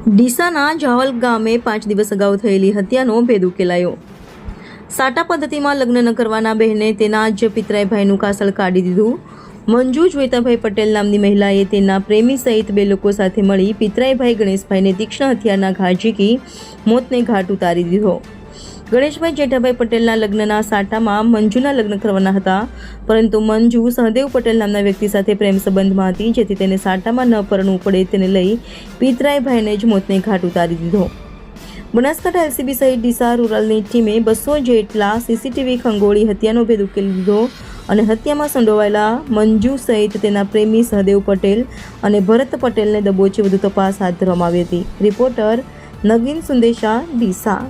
ડીસાના જાવલ ગામે 5 દિવસ અગાઉ થયેલી હત્યાનો ભેદ ઉકેલાયો। સાટા પદ્ધતિમાં લગ્ન ન કરવાના બહેને તેના જ પિતરાઈ ભાઈનું કાસળ કાઢી દીધું। મંજુ શ્વેતાભાઈ પટેલ નામની મહિલાએ તેના પ્રેમી સહિત 2 લોકો સાથે મળી પિતરાઈ ભાઈ ગણેશભાઈને તીક્ષ્ણ હથિયારના ઘા ઝીકી મોતને ઘાટ ઉતારી દીધો। ગણેશભાઈ જેઠાભાઈ પટેલના લગ્નના સાટામાં મંજુના લગ્ન કરવાના હતા, પરંતુ મંજુ સહદેવ પટેલ નામના વ્યક્તિ સાથે પ્રેમ સંબંધમાં હતી, જેથી તેને સાટામાં ન પરણવું પડે તેને લઈ પિતરાઈ ભાઈને જ મોતને ઘાટ ઉતારી દીધો। બનાસકાંઠા એલસીબી સહિત ડીસા રૂરલની ટીમે 200 જેટલા સીસીટીવી ખંગોળી હત્યાનો ભેદ ઉકેલી દીધો અને હત્યામાં સંડોવાયેલા મંજુ સહિત તેના પ્રેમી સહદેવ પટેલ અને ભરત પટેલને દબોચી વધુ તપાસ હાથ ધરવામાં આવી હતી। રિપોર્ટર નગીન સુંદેશા, ડીસા।